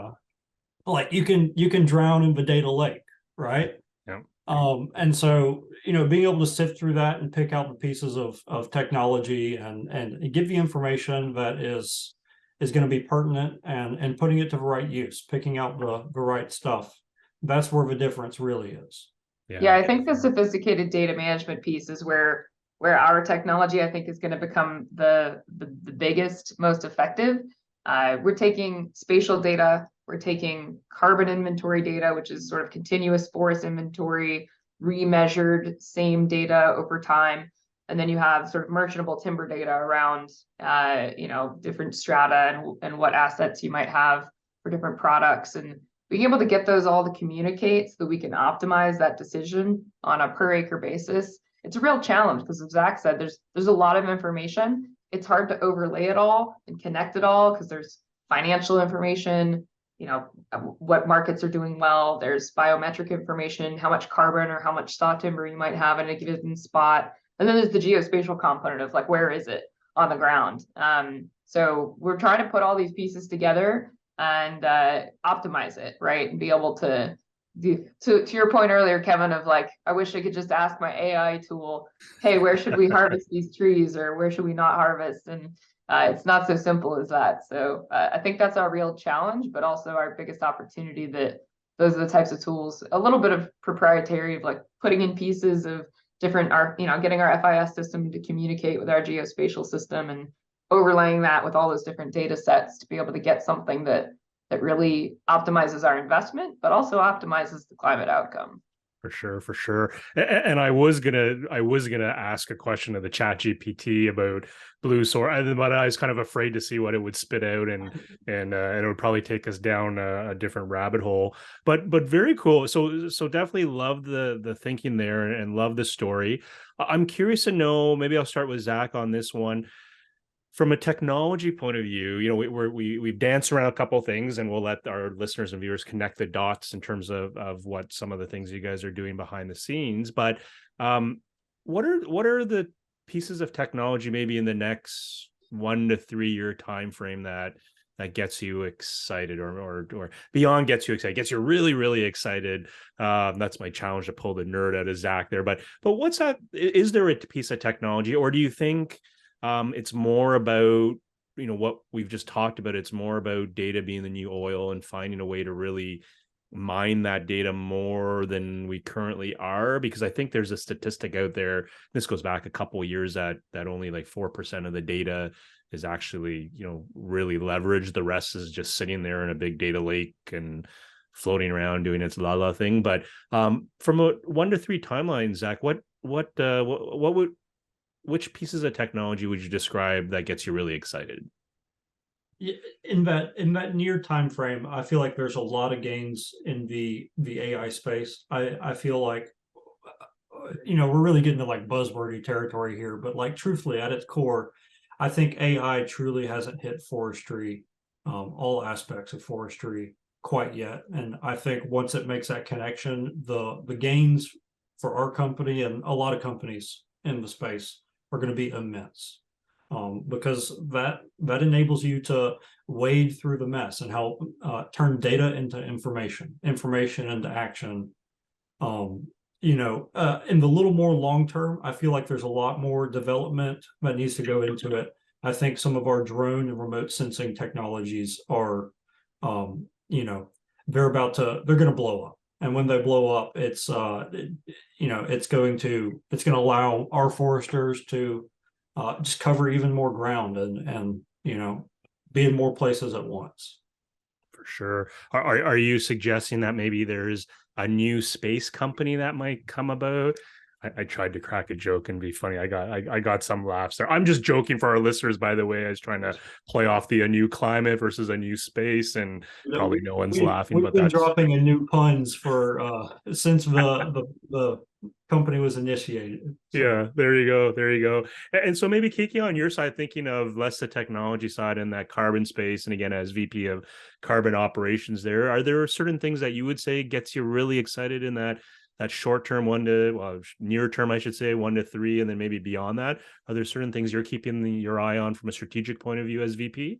like you can drown in the data lake, right? Yeah. And so being able to sift through that and pick out the pieces of technology and give the information that is going to be pertinent and putting it to the right use, picking out the right stuff. That's where the difference really is. Yeah, I think the sophisticated data management piece is where our technology, I think, is going to become the biggest, most effective. We're taking spatial data, we're taking carbon inventory data, which is sort of continuous forest inventory, remeasured same data over time. And then you have sort of merchantable timber data around, different strata and what assets you might have for different products. And being able to get those all to communicate so that we can optimize that decision on a per acre basis, it's a real challenge because, as Zach said, there's a lot of information. It's hard to overlay it all and connect it all because there's financial information, what markets are doing well. There's biometric information, how much carbon or how much saw timber you might have in a given spot. And then there's the geospatial component of like, where is it on the ground? So we're trying to put all these pieces together and optimize it, right? And be able to to your point earlier, Kevin, of like, I wish I could just ask my AI tool, hey, where should we harvest these trees or where should we not harvest? And it's not so simple as that. So I think that's our real challenge, but also our biggest opportunity, that those are the types of tools, a little bit of proprietary of like putting in pieces of different, getting our FIS system to communicate with our geospatial system and overlaying that with all those different data sets to be able to get something that really optimizes our investment, but also optimizes the climate outcome. For sure. And I was gonna ask a question of the Chat GPT about Bluesource, but I was kind of afraid to see what it would spit out, and it would probably take us down a different rabbit hole. But very cool. So definitely love the thinking there and love the story. I'm curious to know. Maybe I'll start with Zach on this one. From a technology point of view, we've danced around a couple of things, and we'll let our listeners and viewers connect the dots in terms of what some of the things you guys are doing behind the scenes. But what are the pieces of technology maybe in the next 1 to 3 year time frame that gets you excited, or beyond gets you excited, gets you really, really excited? That's my challenge, to pull the nerd out of Zach there. But what's that? Is there a piece of technology, or do you think it's more about, what we've just talked about? It's more about data being the new oil and finding a way to really mine that data more than we currently are. Because I think there's a statistic out there, this goes back a couple of years, that only like 4% of the data is actually, really leveraged. The rest is just sitting there in a big data lake and floating around doing its la thing. But from a 1 to 3 timeline, Zach, which pieces of technology would you describe that gets you really excited? In that near time frame, I feel like there's a lot of gains in the AI space. I feel like we're really getting to like buzzwordy territory here, but like truthfully at its core, I think AI truly hasn't hit forestry, all aspects of forestry quite yet. And I think once it makes that connection, the gains for our company and a lot of companies in the space are going to be immense, because that enables you to wade through the mess and help turn data into information into action. In the little more long term, I feel like there's a lot more development that needs to go into it. I think some of our drone and remote sensing technologies are, they're going to blow up. And when they blow up, it's going to allow our foresters to just cover even more ground and be in more places at once. For sure. Are you suggesting that maybe there's a new space company that might come about? I tried to crack a joke and be funny. I got some laughs there. I'm just joking for our listeners, by the way. I was trying to play off the Anew climate versus Anew space, and probably no one's laughing. We've been dropping Anew puns for since the company was initiated. So. Yeah, there you go. And so maybe Cakey, on your side, thinking of less the technology side and that carbon space, and again, as VP of carbon operations there, are there certain things that you would say gets you really excited in that short term, near term, I should say, 1 to 3, and then maybe beyond that? Are there certain things you're keeping your eye on from a strategic point of view as VP?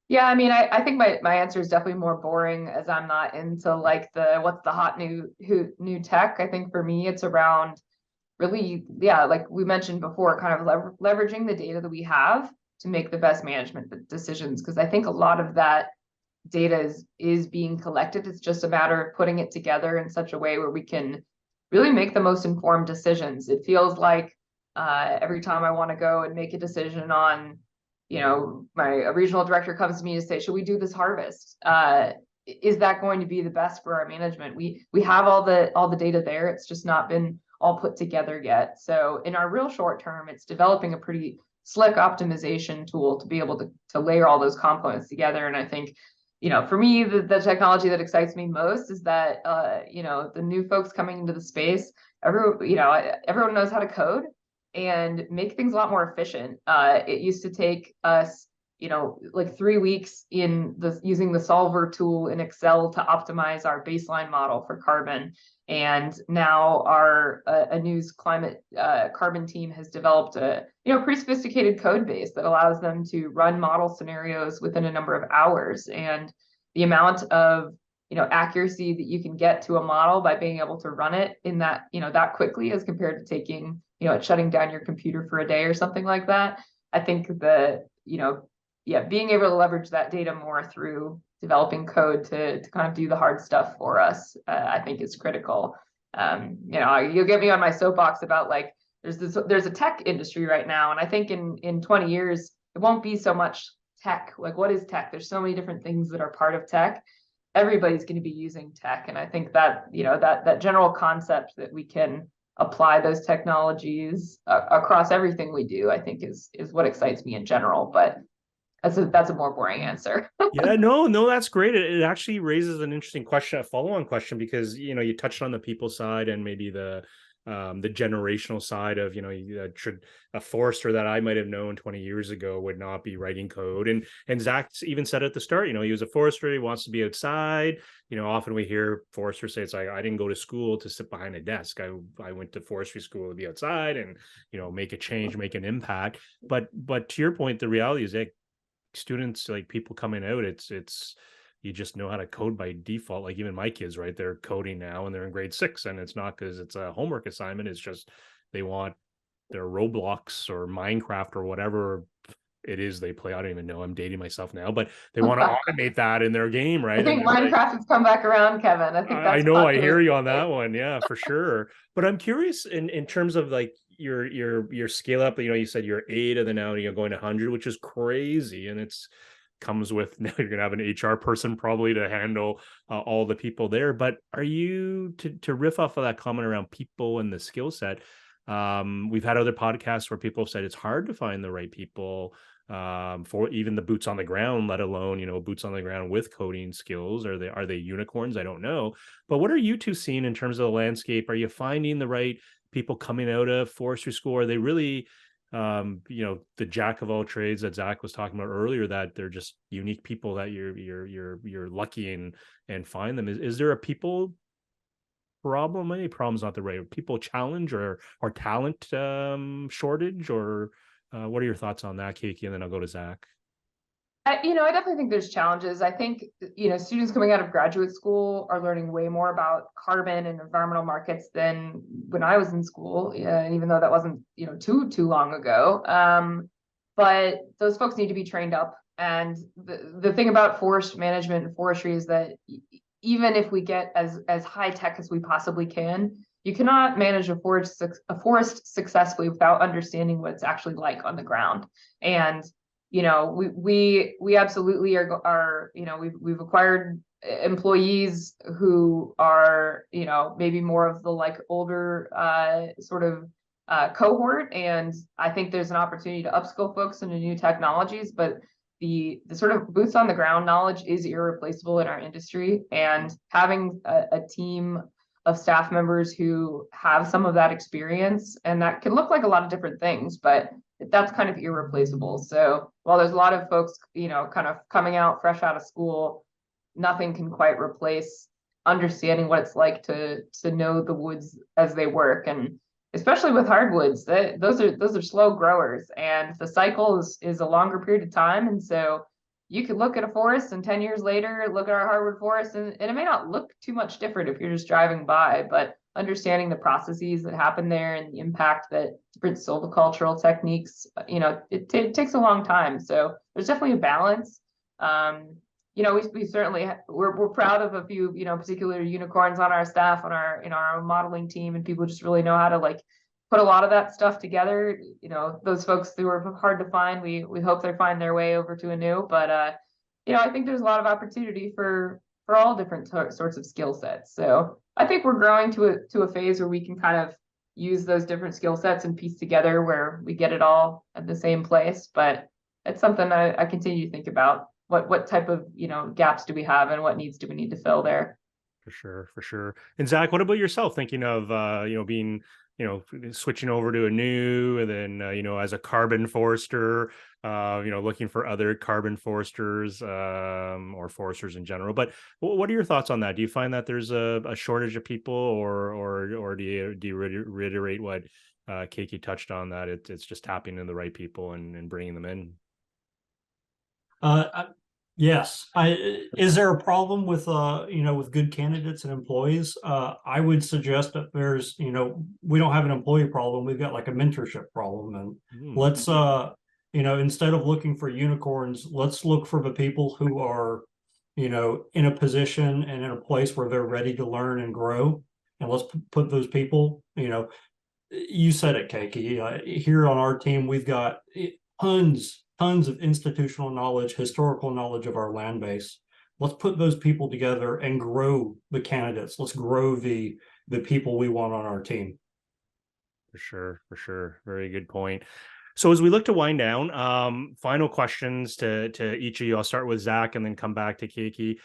Yeah, I mean, I think my answer is definitely more boring, as I'm not into like what's the hot new tech. I think for me, it's around really, like we mentioned before, kind of leveraging the data that we have to make the best management decisions. Because I think a lot of that data is being collected. It's just a matter of putting it together in such a way where we can really make the most informed decisions. It feels like every time I want to go and make a decision on, my regional director comes to me to say, should we do this harvest? Is that going to be the best for our management? We have all the data there. It's just not been all put together yet. So in our real short term, it's developing a pretty slick optimization tool to be able to layer all those components together. And I think for me, the technology that excites me most is that, the new folks coming into the space, everyone knows how to code and make things a lot more efficient. It used to take us, like 3 weeks using the solver tool in Excel to optimize our baseline model for carbon. And now our Anew's climate carbon team has developed a pretty sophisticated code base that allows them to run model scenarios within a number of hours. And the amount of accuracy that you can get to a model by being able to run it in that that quickly as compared to taking shutting down your computer for a day or something like that. I think that being able to leverage that data more through developing code to kind of do the hard stuff for us, I think is critical. You'll get me on my soapbox about like there's a tech industry right now, and I think in 20 years it won't be so much tech. Like, what is tech? There's so many different things that are part of tech. Everybody's going to be using tech, and I think that that general concept that we can apply those technologies across everything we do, I think is what excites me in general. But that's a more boring answer. Yeah, no, that's great. It actually raises an interesting question, a follow-on question, because you touched on the people side and maybe the generational side of a forester that I might have known 20 years ago would not be writing code. And Zach even said at the start, he was a forester, he wants to be outside. Often we hear foresters say, it's like, I didn't go to school to sit behind a desk. I went to forestry school to be outside and make a change, make an impact. But to your point, the reality is that students, like people coming out, it's you just know how to code by default. Like even my kids, right, they're coding now and they're in grade 6, and it's not because it's a homework assignment, it's just they want their Roblox or Minecraft or whatever it is they play. I don't even know, I'm dating myself now, but they want to automate that in their game, right? I think Minecraft has come back around, Kevin. I think that's I know, I hear you on that one. Yeah, for sure. But I'm curious in terms of like your scale up, you said you're 8 and then now you're going to 100, which is crazy. And it's comes with now you're gonna have an HR person probably to handle all the people there. But are you to riff off of that comment around people and the skill set? We've had other podcasts where people have said it's hard to find the right people for even the boots on the ground, let alone boots on the ground with coding skills. Are they unicorns? I don't know. But what are you two seeing in terms of the landscape? Are you finding the right people coming out of forestry school? Are they really the jack of all trades that Zach was talking about earlier, that they're just unique people that you're lucky and find them? Is there a people problem? Maybe problem's not the right people challenge or talent shortage, or what are your thoughts on that, Cakey? And then I'll go to Zach. I definitely think there's challenges. I think, students coming out of graduate school are learning way more about carbon and environmental markets than when I was in school, even though that wasn't, too long ago. But those folks need to be trained up. And the thing about forest management and forestry is that even if we get as high tech as we possibly can, you cannot manage a forest successfully without understanding what it's actually like on the ground. And we absolutely are we've acquired employees who are maybe more of the like older sort of cohort, and I think there's an opportunity to upskill folks into new technologies, but the sort of boots on the ground knowledge is irreplaceable in our industry, and having a team of staff members who have some of that experience, and that can look like a lot of different things, but that's kind of irreplaceable. So while there's a lot of folks, kind of coming out fresh out of school, nothing can quite replace understanding what it's like to know the woods as they work. And especially with hardwoods, those are slow growers, and the cycle is a longer period of time. And so you could look at a forest and 10 years later, look at our hardwood forest, and it may not look too much different if you're just driving by, but understanding the processes that happen there and the impact that different silvicultural techniques, it takes a long time. So there's definitely a balance. We certainly we're proud of a few particular unicorns on our staff, on our modeling team, and people just really know how to like put a lot of that stuff together. Those folks who are hard to find, we hope they find their way over to Anew. But I think there's a lot of opportunity for all different sorts of skill sets. So I think we're growing to a phase where we can kind of use those different skill sets and piece together where we get it all at the same place. But it's something I continue to think about. what type of, gaps do we have and what needs do we need to fill there. For sure, for sure. And Zach, what about yourself? Thinking of being switching over to Anew, and then as a carbon forester, looking for other carbon foresters or foresters in general. But what are your thoughts on that? Do you find that there's a shortage of people, or do you reiterate what Cakey touched on, that it's just tapping in the right people and bringing them in? Yes. Is there a problem with with good candidates and employees? I would suggest that there's, we don't have an employee problem. We've got like a mentorship problem. And let's instead of looking for unicorns, let's look for the people who are, in a position and in a place where they're ready to learn and grow. And let's put those people, you said it, Cakey. Here on our team, we've got tons of institutional knowledge, historical knowledge of our land base. Let's put those people together and grow the candidates. Let's grow the people we want on our team. For sure, for sure. Very good point. So as we look to wind down, final questions to each of you. I'll start with Zach and then come back to Cakey.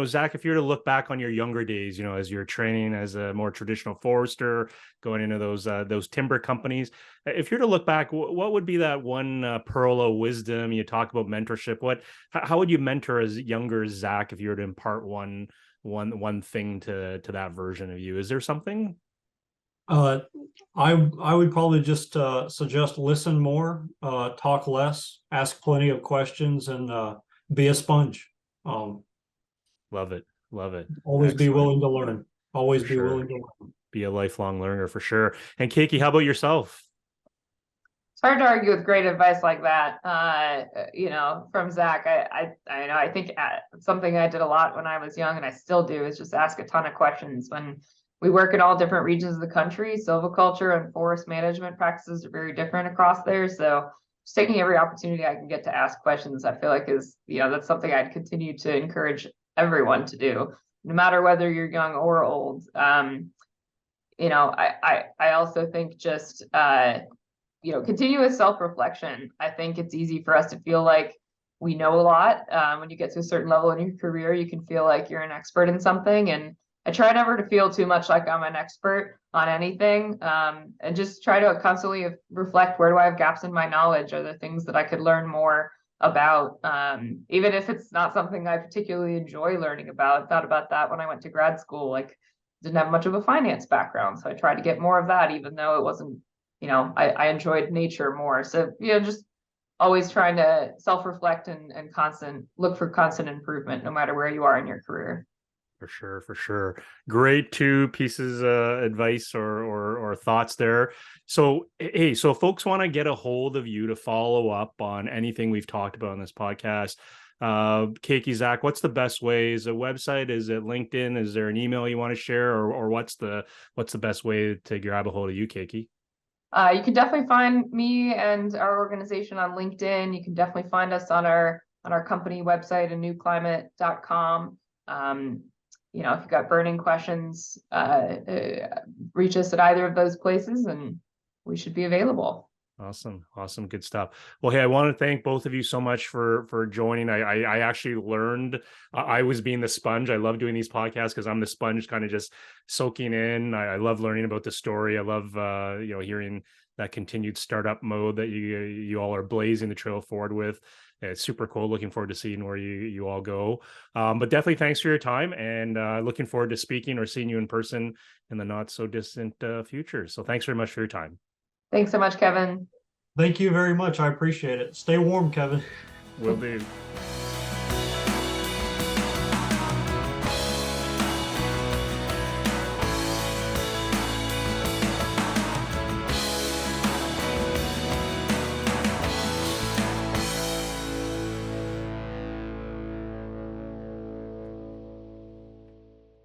Zach, if you were to look back on your younger days, as you're training as a more traditional forester, going into those timber companies, if you're to look back, what would be that one pearl of wisdom? You talk about mentorship. How would you mentor as younger Zach if you were to impart one thing to that version of you? Is there something? I would probably just suggest listen more, talk less, ask plenty of questions, and be a sponge. Love it. Always Excellent. Be willing to learn. Always For be sure. willing to learn. Be a lifelong learner, for sure. And Cakey, how about yourself? It's hard to argue with great advice like that, from Zach. I think something I did a lot when I was young, and I still do, is just ask a ton of questions. When we work in all different regions of the country, silviculture and forest management practices are very different across there. So just taking every opportunity I can get to ask questions, I feel like is, that's something I'd continue to encourage everyone to do, no matter whether you're young or old. I also think just, continuous self-reflection. I think it's easy for us to feel like we know a lot. When you get to a certain level in your career, you can feel like you're an expert in something. And I try never to feel too much like I'm an expert on anything, and just try to constantly reflect, where do I have gaps in my knowledge? Are there things that I could learn more about? Even if it's not something I particularly enjoy learning about. I thought about that when I went to grad school. Like, didn't have much of a finance background, so I tried to get more of that, even though it wasn't, I enjoyed nature more. So, just always trying to self-reflect and look for constant improvement, no matter where you are in your career. For sure. Great two pieces of advice or thoughts there. So, hey, so if folks want to get a hold of you to follow up on anything we've talked about on this podcast, Cakey, Zach, what's the best way? Is it a website? Is it LinkedIn? Is there an email you want to share, or what's the best way to grab a hold of you, Cakey? You can definitely find me and our organization on LinkedIn. You can definitely find us on our company website, anewclimate.com. If you've got burning questions, reach us at either of those places and we should be available. Awesome. Good stuff. Well, hey, I want to thank both of you so much for joining. I actually learned, I was being the sponge. I love doing these podcasts because I'm the sponge, kind of just soaking in. I love learning about the story. I love, hearing that continued startup mode that you all are blazing the trail forward with. It's super cool. Looking forward to seeing where you all go. But definitely thanks for your time, and looking forward to speaking or seeing you in person in the not so distant future. So thanks very much for your time. Thanks so much, Kevin. Thank you very much. I appreciate it. Stay warm, Kevin. Will do.